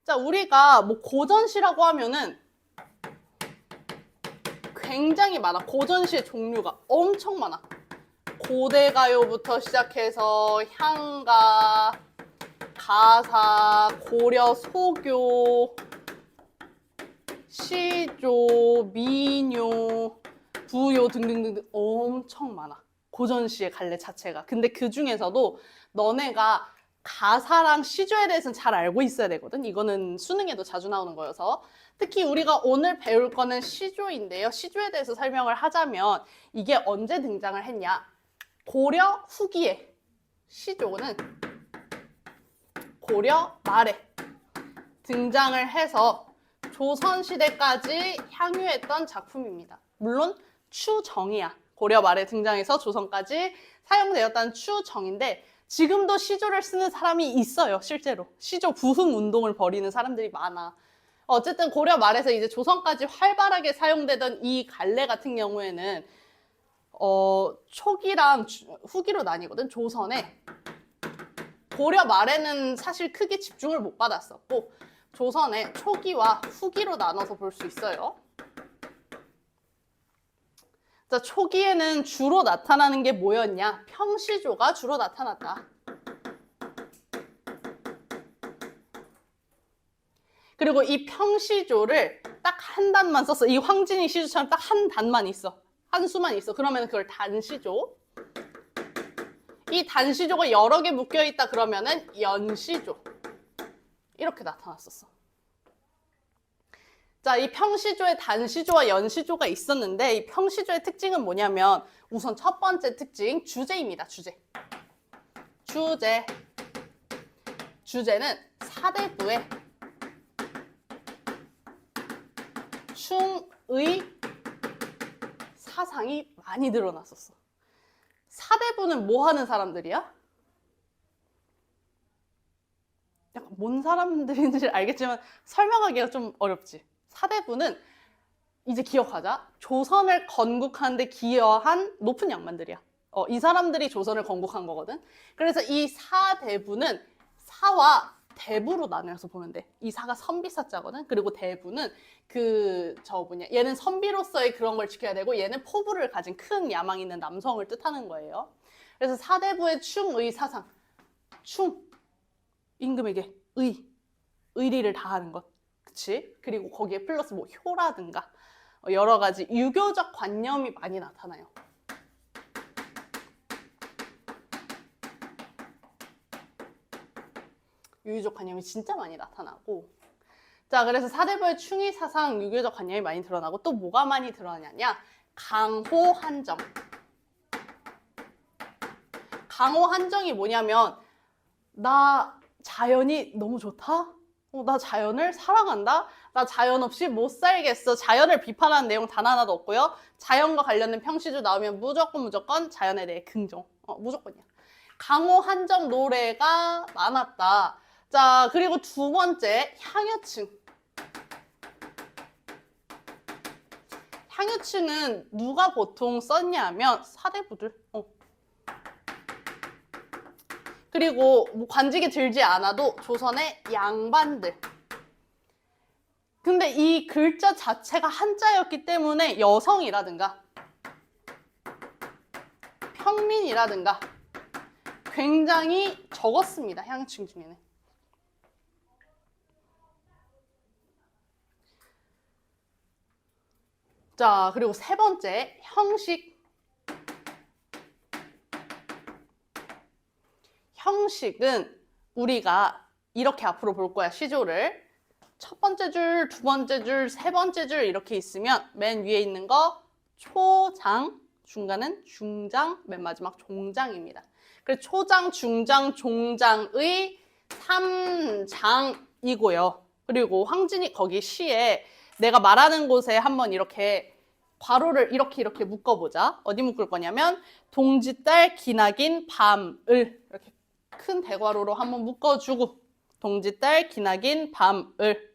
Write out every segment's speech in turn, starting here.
자, 우리가 뭐 고전시라고 하면은 굉장히 많아. 고전시의 종류가 엄청 많아. 고대가요부터 시작해서 향가, 가사, 고려 소교, 시조, 민요, 부요 등등등 엄청 많아. 고전시의 갈래 자체가. 근데 그 중에서도 너네가 가사랑 시조에 대해서는 잘 알고 있어야 되거든. 이거는 수능에도 자주 나오는 거여서. 특히 우리가 오늘 배울 거는 시조인데요. 시조에 대해서 설명을 하자면 이게 언제 등장을 했냐. 고려 후기에 시조는 고려 말에 등장을 해서 조선시대까지 향유했던 작품입니다. 물론 추정이야. 고려 말에 등장해서 조선까지 사용되었다는 추정인데 지금도 시조를 쓰는 사람이 있어요. 실제로. 시조 부흥 운동을 벌이는 사람들이 많아. 어쨌든 고려 말에서 이제 조선까지 활발하게 사용되던 이 갈래 같은 경우에는 초기랑 후기로 나뉘거든. 조선에 고려 말에는 사실 크게 집중을 못 받았었고 조선의 초기와 후기로 나눠서 볼 수 있어요. 자, 초기에는 주로 나타나는 게 뭐였냐? 평시조가 주로 나타났다. 그리고 이 평시조를 딱 한 단만 썼어. 이 황진이 시조처럼 딱 한 단만 있어. 한 수만 있어. 그러면 그걸 단시조. 이 단시조가 여러 개 묶여있다 그러면은 연시조. 이렇게 나타났었어. 자, 이 평시조에 단시조와 연시조가 있었는데 이 평시조의 특징은 뭐냐면 우선 첫 번째 특징 주제입니다. 주제는 사대부의 충의 사상이 많이 드러났었어. 사대부는 뭐 하는 사람들이야? 약간 뭔 사람들인지 알겠지만 설명하기가 좀 어렵지. 사대부는 이제 기억하자. 조선을 건국하는 데 기여한 높은 양반들이야. 이 사람들이 조선을 건국한 거거든. 그래서 이 사대부는 사와 대부로 나눠서 보면 돼. 이 사가 선비사자거든. 그리고 대부는 얘는 선비로서의 그런 걸 지켜야 되고 얘는 포부를 가진 큰 야망 있는 남성을 뜻하는 거예요. 그래서 사대부의 충의 사상. 충, 임금에게 의리를 다하는 것. 그치? 그리고 거기에 플러스 뭐 효라든가 여러 가지 유교적 관념이 많이 나타나요. 유교적 관념이 진짜 많이 나타나고 자, 그래서 사대부의 충의 사상, 유교적 관념이 많이 드러나고 또 뭐가 많이 드러나냐? 강호 한정. 강호 한정이 뭐냐면 나 자연이 너무 좋다? 나 자연을 사랑한다? 나 자연 없이 못 살겠어. 자연을 비판하는 내용 단 하나도 없고요. 자연과 관련된 평시조 나오면 무조건 자연에 대해 긍정. 무조건이야. 강호 한정 노래가 많았다. 자, 그리고 두 번째, 향유층. 향유층은 누가 보통 썼냐면 사대부들. 그리고 뭐 관직이 들지 않아도 조선의 양반들. 근데 이 글자 자체가 한자였기 때문에 여성이라든가 평민이라든가 굉장히 적었습니다. 향유층 중에는. 자, 그리고 세 번째, 형식. 형식은 우리가 이렇게 앞으로 볼 거야, 시조를. 첫 번째 줄, 두 번째 줄, 세 번째 줄 이렇게 있으면 맨 위에 있는 거 초장, 중간은 중장, 맨 마지막 종장입니다. 그래서 초장, 중장, 종장의 3장이고요. 그리고 황진이 거기 시에 내가 말하는 곳에 한번 이렇게 괄호를 이렇게 묶어보자. 어디 묶을 거냐면 동지딸 기나긴 밤을 이렇게 큰 대괄호로 한번 묶어주고 동지딸 기나긴 밤을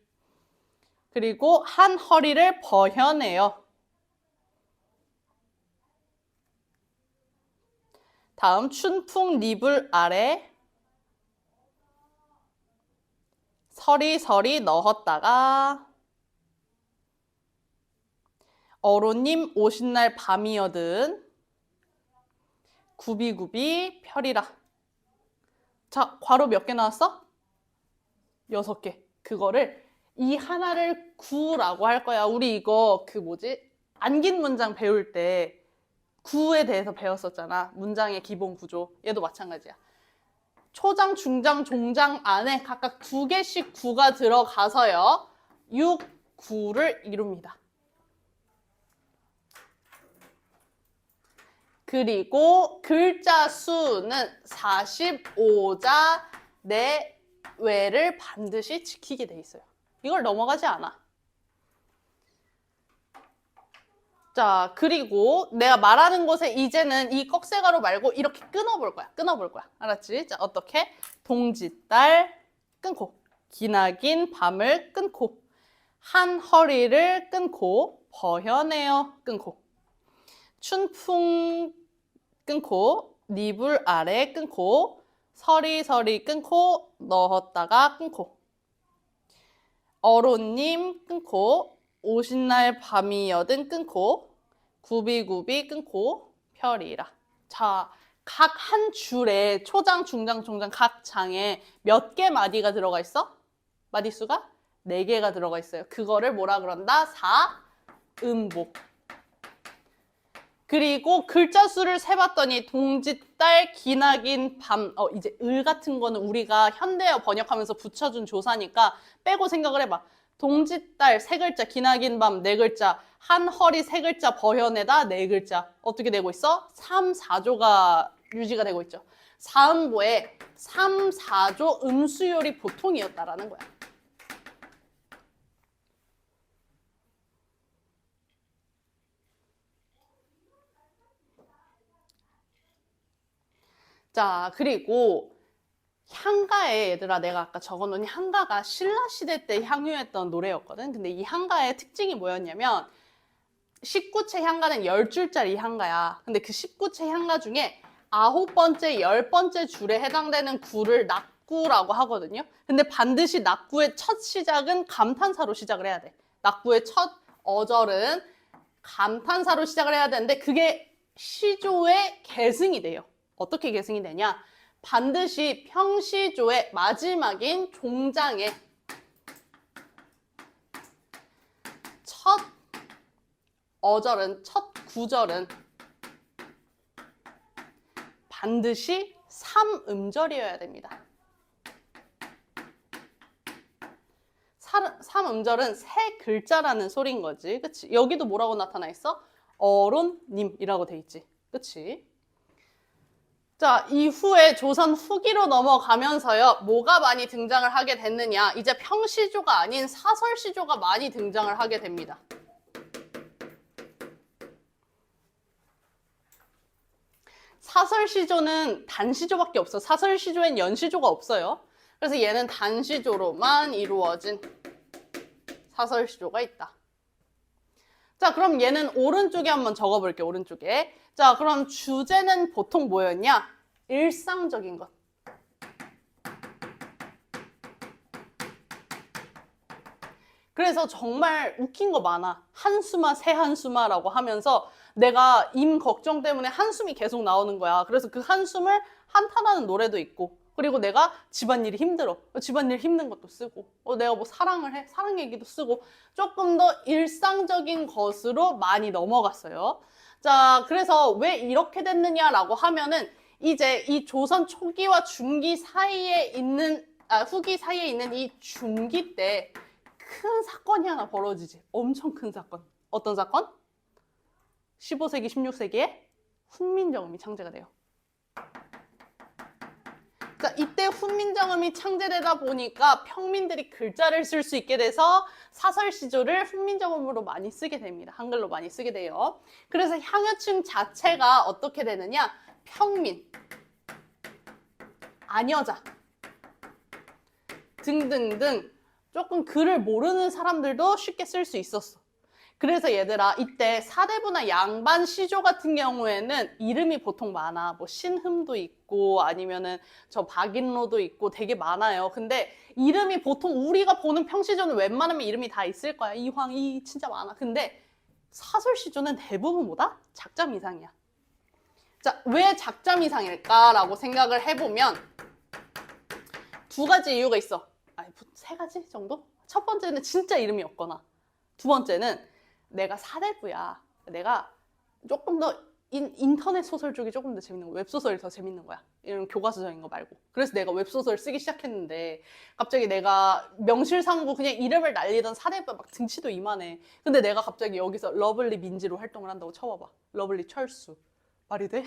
그리고 한 허리를 버혀내요. 다음 춘풍 니불 아래 서리서리 넣었다가 어로님 오신 날 밤이여든 굽이굽이 펴리라. 자, 괄호 몇 개 나왔어? 6개. 그거를 이 하나를 구라고 할 거야. 우리 이거 그 뭐지? 안긴 문장 배울 때 구에 대해서 배웠었잖아. 문장의 기본 구조. 얘도 마찬가지야. 초장, 중장, 종장 안에 각각 2개씩 구가 들어가서요. 6, 9를 이룹니다. 그리고 글자 수는 45자 내외를 반드시 지키게 돼 있어요. 이걸 넘어가지 않아. 자, 그리고 내가 말하는 곳에 이제는 이 꺽쇠가루 말고 이렇게 끊어볼 거야. 끊어볼 거야. 알았지? 자, 어떻게? 동짓달 끊고, 기나긴 밤을 끊고, 한 허리를 끊고, 버혀내어 끊고, 춘풍 끊고, 니불 아래 끊고, 서리서리 끊고, 넣었다가 끊고, 어로님 끊고, 오신 날 밤이여든 끊고, 굽이굽이 끊고, 펴리라. 자, 각 한 줄에 초장, 중장, 종장 각 장에 몇 개 마디가 들어가 있어? 마디수가 4개가 들어가 있어요. 그거를 뭐라 그런다? 사음복. 그리고 글자 수를 세봤더니 동짓달, 기나긴 밤, 이제 을 같은 거는 우리가 현대어 번역하면서 붙여준 조사니까 빼고 생각을 해봐. 동짓달 3글자, 기나긴 밤 4글자, 한 허리 3글자, 버현에다 4글자. 어떻게 되고 있어? 3, 4조가 유지가 되고 있죠. 사음보에 3, 4조 음수열이 보통이었다라는 거야. 자, 그리고 향가에 얘들아 내가 아까 적어놓은 향가가 신라시대 때 향유했던 노래였거든. 근데 이 향가의 특징이 뭐였냐면 19채 향가는 10줄짜리 향가야. 근데 그 19채 향가 중에 9번째, 10번째 줄에 해당되는 구를 낙구라고 하거든요. 근데 반드시 낙구의 첫 시작은 감탄사로 시작을 해야 돼. 낙구의 첫 어절은 감탄사로 시작을 해야 되는데 그게 시조의 계승이 돼요. 어떻게 계승이 되냐? 반드시 평시조의 마지막인 종장의 첫 어절은, 첫 구절은 반드시 3음절이어야 됩니다. 3음절은 3글자라는 소리인 거지. 그치? 여기도 뭐라고 나타나 있어? 어론님이라고 돼 있지. 그치? 자, 이후에 조선 후기로 넘어가면서요. 뭐가 많이 등장을 하게 됐느냐. 이제 평시조가 아닌 사설시조가 많이 등장을 하게 됩니다. 사설시조는 단시조밖에 없어. 사설시조엔 연시조가 없어요. 그래서 얘는 단시조로만 이루어진 사설시조가 있다. 자, 그럼 얘는 오른쪽에 한번 적어볼게요. 오른쪽에. 자, 그럼 주제는 보통 뭐였냐? 일상적인 것. 그래서 정말 웃긴 거 많아. 한수마, 새한수마라고 하면서 내가 임 걱정 때문에 한숨이 계속 나오는 거야. 그래서 그 한숨을 한탄하는 노래도 있고, 그리고 내가 집안일이 힘들어. 집안일 힘든 것도 쓰고, 내가 뭐 사랑을 해. 사랑 얘기도 쓰고, 조금 더 일상적인 것으로 많이 넘어갔어요. 자, 그래서 왜 이렇게 됐느냐라고 하면은 이제 이 조선 초기와 중기 사이에 있는, 후기 사이에 있는 이 중기 때 큰 사건이 하나 벌어지지. 엄청 큰 사건. 어떤 사건? 15세기, 16세기에 훈민정음이 창제가 돼요. 자, 이때 훈민정음이 창제되다 보니까 평민들이 글자를 쓸 수 있게 돼서 사설시조를 훈민정음으로 많이 쓰게 됩니다. 한글로 많이 쓰게 돼요. 그래서 향유층 자체가 어떻게 되느냐? 평민, 아녀자 등등등 조금 글을 모르는 사람들도 쉽게 쓸 수 있었어. 그래서 얘들아, 이때 사대부나 양반 시조 같은 경우에는 이름이 보통 많아. 뭐 신흠도 있고 아니면은 저 박인로도 있고 되게 많아요. 근데 이름이 보통 우리가 보는 평시조는 웬만하면 이름이 다 있을 거야. 이황, 이 진짜 많아. 근데 사설 시조는 대부분 뭐다? 작자 이상이야. 자, 왜 작자 이상일까라고 생각을 해보면 두 가지 이유가 있어. 아니, 세 가지 정도? 첫 번째는 진짜 이름이 없거나, 두 번째는 내가 사대부야. 내가 조금 더 인터넷 소설 쪽이 조금 더 재밌는 거야. 웹소설이 더 재밌는 거야. 이런 교과서적인 거 말고. 그래서 내가 웹소설 쓰기 시작했는데 갑자기 내가 명실상부 그냥 이름을 날리던 사대부야. 막 등치도 이만해. 근데 내가 갑자기 여기서 러블리 민지로 활동을 한다고 쳐봐봐. 러블리 철수. 말이 돼?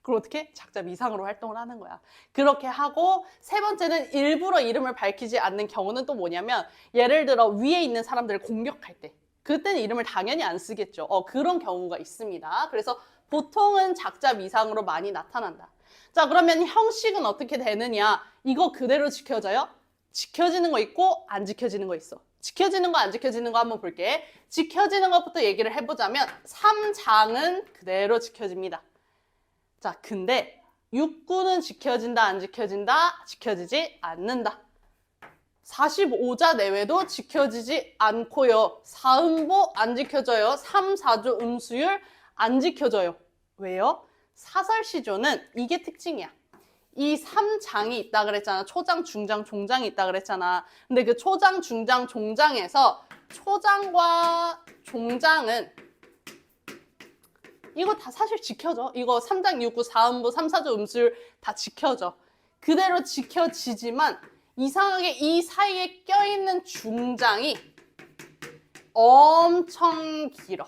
그럼 어떻게? 작자 미상으로 활동을 하는 거야. 그렇게 하고, 세 번째는 일부러 이름을 밝히지 않는 경우는 또 뭐냐면, 예를 들어 위에 있는 사람들을 공격할 때 그때는 이름을 당연히 안 쓰겠죠. 그런 경우가 있습니다. 그래서 보통은 작자 미상으로 많이 나타난다. 자, 그러면 형식은 어떻게 되느냐? 이거 그대로 지켜져요? 지켜지는 거 있고 안 지켜지는 거 있어. 지켜지는 거 안 지켜지는 거 한번 볼게. 지켜지는 것부터 얘기를 해보자면 3장은 그대로 지켜집니다. 자, 근데 육구는 지켜진다, 안 지켜진다? 지켜지지 않는다. 45자 내외도 지켜지지 않고요. 사음보 안 지켜져요. 3, 4조 음수율 안 지켜져요. 왜요? 사설시조는 이게 특징이야. 이 3장이 있다 그랬잖아. 초장, 중장, 종장이 있다 그랬잖아. 근데 그 초장, 중장, 종장에서 초장과 종장은 이거 다 사실 지켜져. 이거 3장 6구 4음보 3, 4조 음수율 다 지켜져. 그대로 지켜지지만 이상하게 이 사이에 껴있는 중장이 엄청 길어.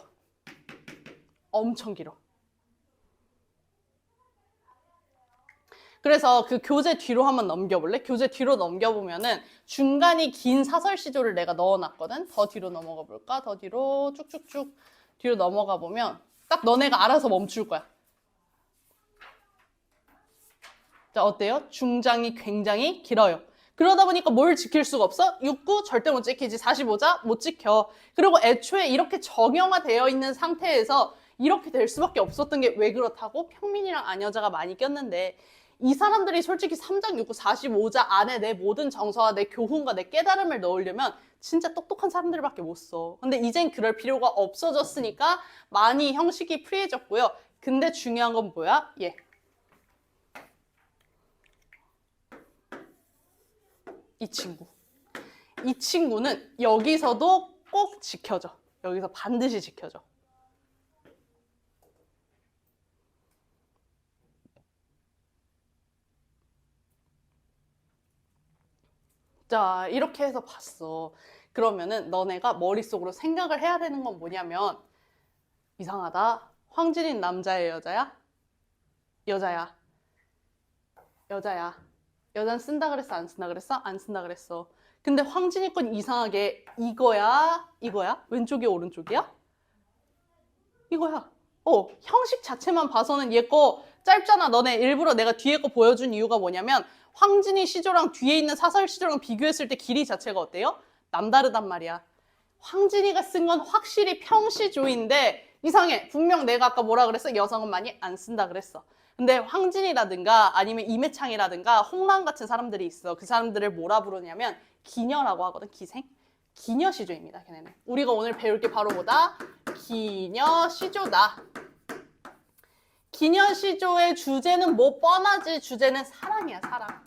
엄청 길어. 그래서 그 교재 뒤로 한번 넘겨볼래? 교재 뒤로 넘겨보면은 중간이 긴 사설시조를 내가 넣어놨거든? 더 뒤로 넘어가 볼까? 더 뒤로 쭉쭉쭉 뒤로 넘어가 보면 딱 너네가 알아서 멈출 거야. 자, 어때요? 중장이 굉장히 길어요. 그러다 보니까 뭘 지킬 수가 없어? 6구 절대 못 지키지. 45자 못 지켜. 그리고 애초에 이렇게 정형화되어 있는 상태에서 이렇게 될 수밖에 없었던 게 왜 그렇다고? 평민이랑 안여자가 많이 꼈는데 이 사람들이 솔직히 3장 6구 45자 안에 내 모든 정서와 내 교훈과 내 깨달음을 넣으려면 진짜 똑똑한 사람들밖에 못 써. 근데 이젠 그럴 필요가 없어졌으니까 많이 형식이 프리해졌고요. 근데 중요한 건 뭐야? 이 친구. 이 친구는 여기서도 꼭 지켜져. 여기서 반드시 지켜져. 자, 이렇게 해서 봤어. 그러면은 너네가 머릿속으로 생각을 해야 되는 건 뭐냐면, 이상하다. 황진인 남자예요, 여자야? 여자야. 여자야. 여자는 쓴다 그랬어, 안 쓴다 그랬어? 안 쓴다 그랬어. 근데 황진이 건 이상하게 이거야? 이거야? 왼쪽이 오른쪽이야? 이거야. 형식 자체만 봐서는 얘 거 짧잖아. 너네 일부러 내가 뒤에 거 보여준 이유가 뭐냐면 황진이 시조랑 뒤에 있는 사설 시조랑 비교했을 때 길이 자체가 어때요? 남다르단 말이야. 황진이가 쓴 건 확실히 평시조인데 이상해. 분명 내가 아까 뭐라 그랬어? 여성은 많이 안 쓴다 그랬어. 근데 황진이라든가 아니면 임해창이라든가 홍랑 같은 사람들이 있어. 그 사람들을 뭐라 부르냐면 기녀라고 하거든. 기생. 기녀시조입니다. 걔네는. 우리가 오늘 배울 게 바로 뭐다? 기녀시조다. 기녀시조의 주제는 뭐 뻔하지. 주제는 사랑이야, 사랑.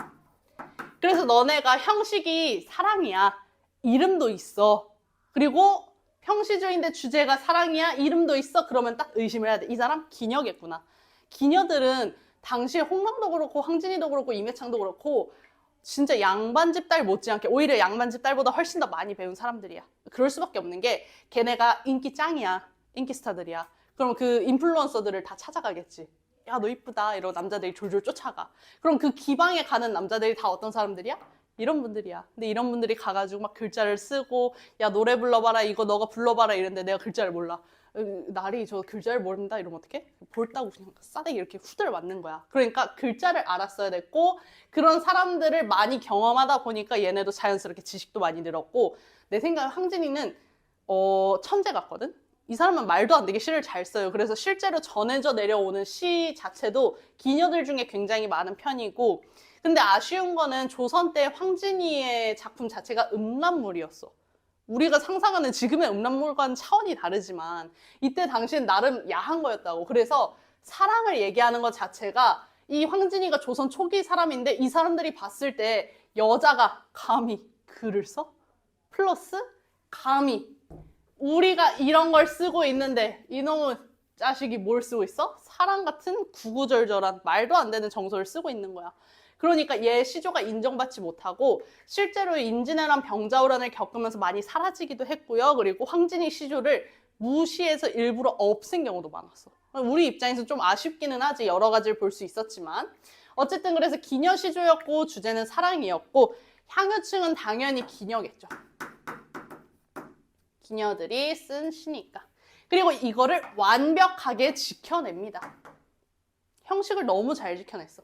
그래서 너네가 형식이 사랑이야. 이름도 있어. 그리고 평시조인데 주제가 사랑이야. 이름도 있어. 그러면 딱 의심을 해야 돼. 이 사람 기녀겠구나. 기녀들은 당시에 홍랑도 그렇고 황진이도 그렇고 임해창도 그렇고 진짜 양반집 딸 못지않게 오히려 양반집 딸보다 훨씬 더 많이 배운 사람들이야. 그럴 수밖에 없는 게 걔네가 인기 짱이야. 인기 스타들이야. 그럼 그 인플루언서들을 다 찾아가겠지. 야, 너 이쁘다. 이러고 남자들이 졸졸 쫓아가. 그럼 그 기방에 가는 남자들이 다 어떤 사람들이야? 이런 분들이야. 근데 이런 분들이 가가지고 막 글자를 쓰고 야, 노래 불러봐라. 이거 너가 불러봐라. 이랬는데 내가 글자를 몰라. 날이 저 글자를 모른다 이러면 어떡해? 볼따고 그냥 싸대기 이렇게 후들 맞는 거야. 그러니까 글자를 알았어야 됐고 그런 사람들을 많이 경험하다 보니까 얘네도 자연스럽게 지식도 많이 늘었고 내 생각에 황진이는 천재 같거든? 이 사람은 말도 안 되게 시를 잘 써요. 그래서 실제로 전해져 내려오는 시 자체도 기녀들 중에 굉장히 많은 편이고, 근데 아쉬운 거는 조선 때 황진이의 작품 자체가 음란물이었어. 우리가 상상하는 지금의 음란물과는 차원이 다르지만 이때 당시엔 나름 야한 거였다고. 그래서 사랑을 얘기하는 것 자체가, 이 황진이가 조선 초기 사람인데 이 사람들이 봤을 때 여자가 감히 글을 써? 플러스 감히 우리가 이런 걸 쓰고 있는데 이놈의 자식이 뭘 쓰고 있어? 사랑 같은 구구절절한 말도 안 되는 정서를 쓰고 있는 거야. 그러니까 얘 시조가 인정받지 못하고 실제로 임진왜란 병자호란을 겪으면서 많이 사라지기도 했고요. 그리고 황진이 시조를 무시해서 일부러 없앤 경우도 많았어. 우리 입장에서 좀 아쉽기는 하지, 여러 가지를 볼 수 있었지만. 어쨌든 그래서 기녀 시조였고 주제는 사랑이었고, 향유층은 당연히 기녀겠죠. 기녀들이 쓴 시니까. 그리고 이거를 완벽하게 지켜냅니다. 형식을 너무 잘 지켜냈어.